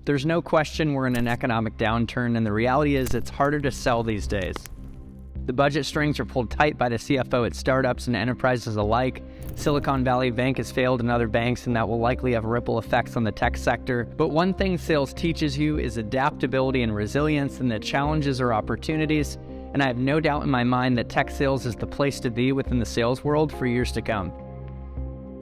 There's no question we're in an economic downturn, and the reality is it's harder to sell these days. The budget strings are pulled tight by the CFO at startups and enterprises alike. Silicon Valley Bank has failed in other banks, and that will likely have ripple effects on the tech sector. But one thing sales teaches you is adaptability and resilience, and that challenges are opportunities. And I have no doubt in my mind that tech sales is the place to be within the sales world for years to come.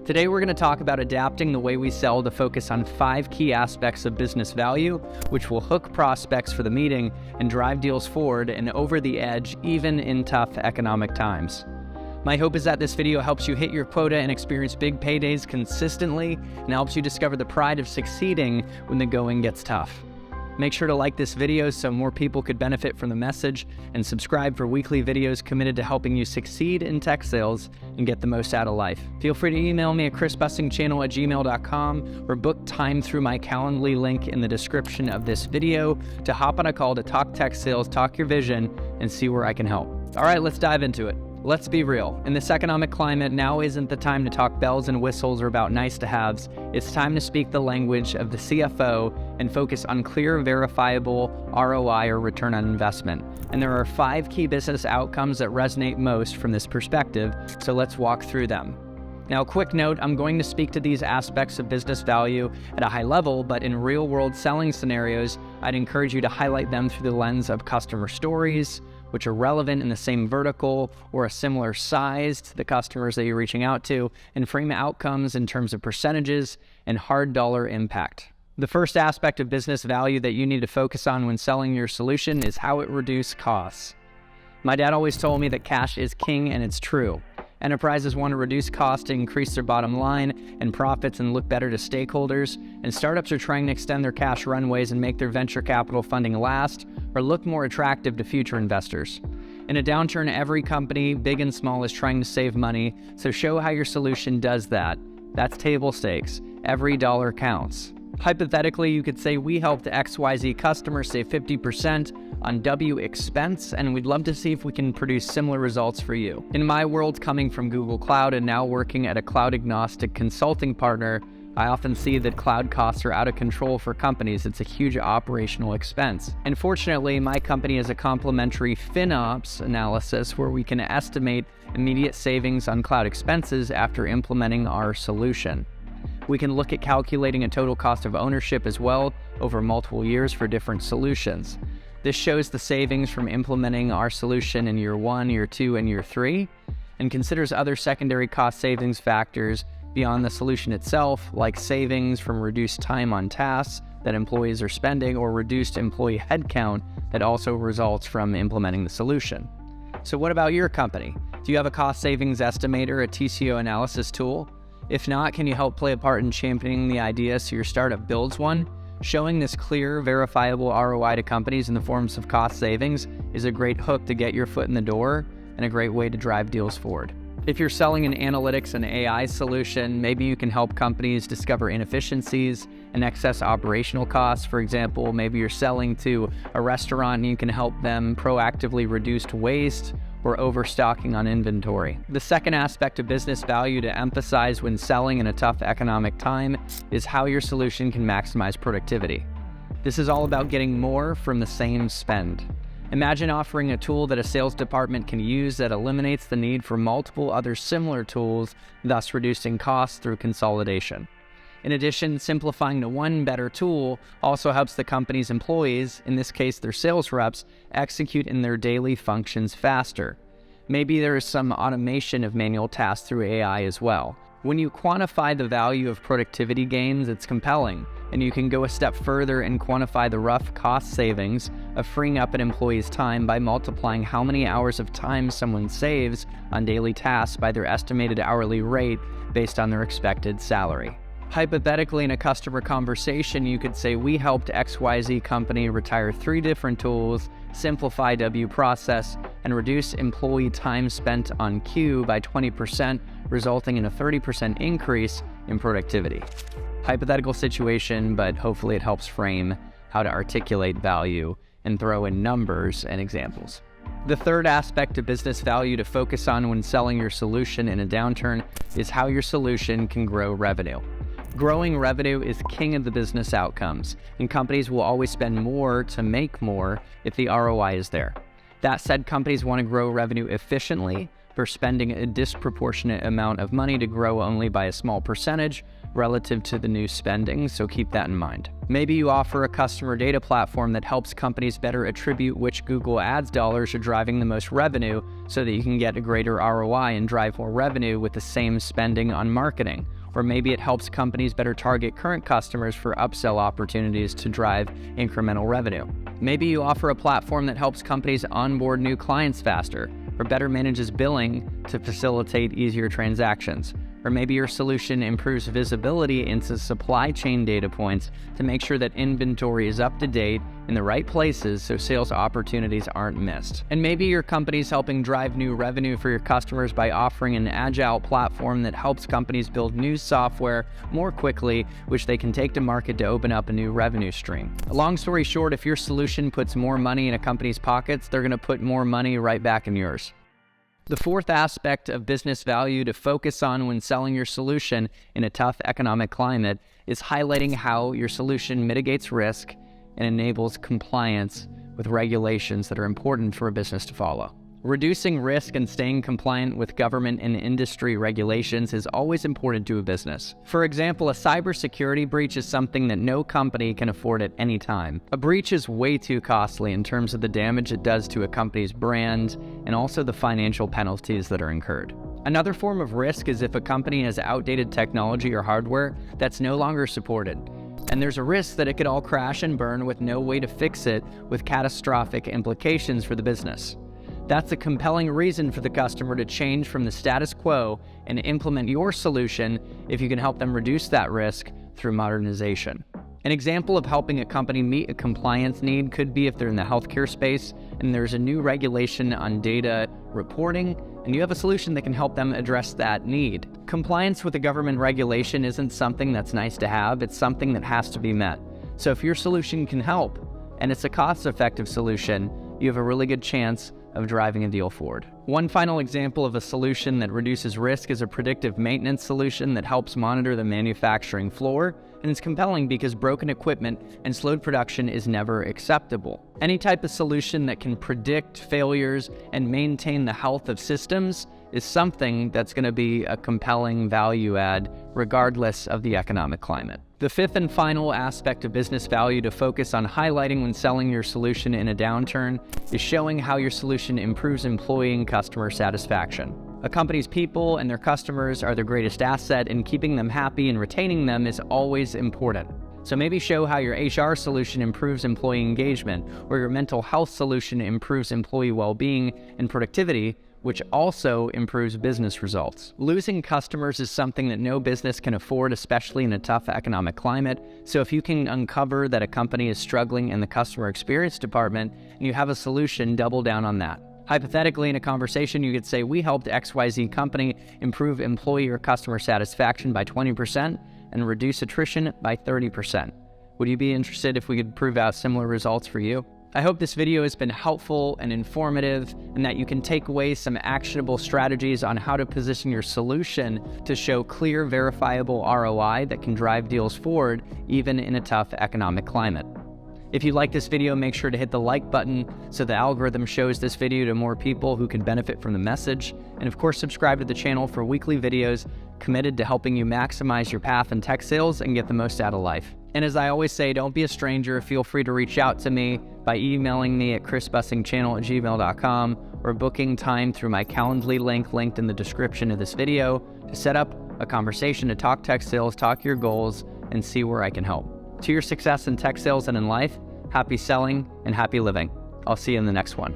Today, we're going to talk about adapting the way we sell to focus on 5 key aspects of business value, which will hook prospects for the meeting and drive deals forward and over the edge, even in tough economic times. My hope is that this video helps you hit your quota and experience big paydays consistently, and helps you discover the pride of succeeding when the going gets tough. Make sure to like this video so more people could benefit from the message, and subscribe for weekly videos committed to helping you succeed in tech sales and get the most out of life. Feel free to email me at chrisbussingchannel@gmail.com or book time through my Calendly link in the description of this video to hop on a call to talk tech sales, talk your vision, and see where I can help. All right, let's dive into it. Let's be real. In this economic climate, now isn't the time to talk bells and whistles or about nice to haves. It's time to speak the language of the CFO and focus on clear, verifiable ROI or return on investment. And there are 5 key business outcomes that resonate most from this perspective, so let's walk through them. Now, quick note, I'm going to speak to these aspects of business value at a high level, but in real-world selling scenarios, I'd encourage you to highlight them through the lens of customer stories, which are relevant in the same vertical or a similar size to the customers that you're reaching out to, and frame outcomes in terms of percentages and hard dollar impact. The first aspect of business value that you need to focus on when selling your solution is how it reduces costs. My dad always told me that cash is king, and it's true. Enterprises want to reduce costs to increase their bottom line and profits and look better to stakeholders, and startups are trying to extend their cash runways and make their venture capital funding last or look more attractive to future investors. In a downturn, every company, big and small, is trying to save money, so show how your solution does that. That's table stakes. Every dollar counts. Hypothetically, you could say we helped XYZ customers save 50% on W expense, and we'd love to see if we can produce similar results for you. In my world, coming from Google Cloud and now working at a cloud-agnostic consulting partner, I often see that cloud costs are out of control for companies. It's a huge operational expense. And fortunately, my company has a complementary FinOps analysis where we can estimate immediate savings on cloud expenses after implementing our solution. We can look at calculating a total cost of ownership as well over multiple years for different solutions. This shows the savings from implementing our solution in year 1, year 2, and year 3, and considers other secondary cost savings factors beyond the solution itself, like savings from reduced time on tasks that employees are spending or reduced employee headcount that also results from implementing the solution. So what about your company? Do you have a cost savings estimator, a TCO analysis tool? If not, can you help play a part in championing the idea so your startup builds one? Showing this clear, verifiable ROI to companies in the forms of cost savings is a great hook to get your foot in the door and a great way to drive deals forward. If you're selling an analytics and AI solution, maybe you can help companies discover inefficiencies and excess operational costs. For example, maybe you're selling to a restaurant and you can help them proactively reduce waste or overstocking on inventory. The second aspect of business value to emphasize when selling in a tough economic time is how your solution can maximize productivity. This is all about getting more from the same spend. Imagine offering a tool that a sales department can use that eliminates the need for multiple other similar tools, thus reducing costs through consolidation. In addition, simplifying to one better tool also helps the company's employees, in this case their sales reps, execute in their daily functions faster. Maybe there is some automation of manual tasks through AI as well. When you quantify the value of productivity gains, it's compelling, and you can go a step further and quantify the rough cost savings of freeing up an employee's time by multiplying how many hours of time someone saves on daily tasks by their estimated hourly rate based on their expected salary. Hypothetically, in a customer conversation, you could say, we helped XYZ company retire 3 different tools, simplify W process, and reduce employee time spent on queue by 20%, resulting in a 30% increase in productivity. Hypothetical situation, but hopefully it helps frame how to articulate value and throw in numbers and examples. The third aspect of business value to focus on when selling your solution in a downturn is how your solution can grow revenue. Growing revenue is king of the business outcomes, and companies will always spend more to make more if the ROI is there. That said, companies want to grow revenue efficiently versus spending a disproportionate amount of money to grow only by a small percentage relative to the new spending, so keep that in mind. Maybe you offer a customer data platform that helps companies better attribute which Google Ads dollars are driving the most revenue so that you can get a greater ROI and drive more revenue with the same spending on marketing. Or maybe it helps companies better target current customers for upsell opportunities to drive incremental revenue. Maybe you offer a platform that helps companies onboard new clients faster, or better manages billing to facilitate easier transactions. Or maybe your solution improves visibility into supply chain data points to make sure that inventory is up to date in the right places so sales opportunities aren't missed. And maybe your company's helping drive new revenue for your customers by offering an agile platform that helps companies build new software more quickly, which they can take to market to open up a new revenue stream. Long story short, if your solution puts more money in a company's pockets, they're going to put more money right back in yours. The fourth aspect of business value to focus on when selling your solution in a tough economic climate is highlighting how your solution mitigates risk and enables compliance with regulations that are important for a business to follow. Reducing risk and staying compliant with government and industry regulations is always important to a business. For example, a cybersecurity breach is something that no company can afford at any time. A breach is way too costly in terms of the damage it does to a company's brand and also the financial penalties that are incurred. Another form of risk is if a company has outdated technology or hardware that's no longer supported. And there's a risk that it could all crash and burn with no way to fix it, with catastrophic implications for the business. That's a compelling reason for the customer to change from the status quo and implement your solution if you can help them reduce that risk through modernization. An example of helping a company meet a compliance need could be if they're in the healthcare space and there's a new regulation on data reporting, and you have a solution that can help them address that need. Compliance with a government regulation isn't something that's nice to have, it's something that has to be met. So if your solution can help, and it's a cost-effective solution, you have a really good chance of driving a deal forward. One final example of a solution that reduces risk is a predictive maintenance solution that helps monitor the manufacturing floor, and it's compelling because broken equipment and slowed production is never acceptable. Any type of solution that can predict failures and maintain the health of systems is something that's going to be a compelling value add regardless of the economic climate. The fifth and final aspect of business value to focus on highlighting when selling your solution in a downturn is showing how your solution improves employee and customer satisfaction. A company's people and their customers are their greatest asset, and keeping them happy and retaining them is always important. So maybe show how your HR solution improves employee engagement, or your mental health solution improves employee well-being and productivity, which also improves business results. Losing customers is something that no business can afford, especially in a tough economic climate. So if you can uncover that a company is struggling in the customer experience department and you have a solution, double down on that. Hypothetically, in a conversation, you could say, we helped XYZ company improve employee or customer satisfaction by 20% and reduce attrition by 30%. Would you be interested if we could prove out similar results for you? I hope this video has been helpful and informative, and that you can take away some actionable strategies on how to position your solution to show clear, verifiable ROI that can drive deals forward even in a tough economic climate. If you like this video, make sure to hit the like button so the algorithm shows this video to more people who can benefit from the message. And of course, subscribe to the channel for weekly videos committed to helping you maximize your path in tech sales and get the most out of life. And as I always say, don't be a stranger. Feel free to reach out to me by emailing me at chrisbussingchannel@gmail.com or booking time through my Calendly link linked in the description of this video to set up a conversation to talk tech sales, talk your goals, and see where I can help. To your success in tech sales and in life, happy selling and happy living. I'll see you in the next one.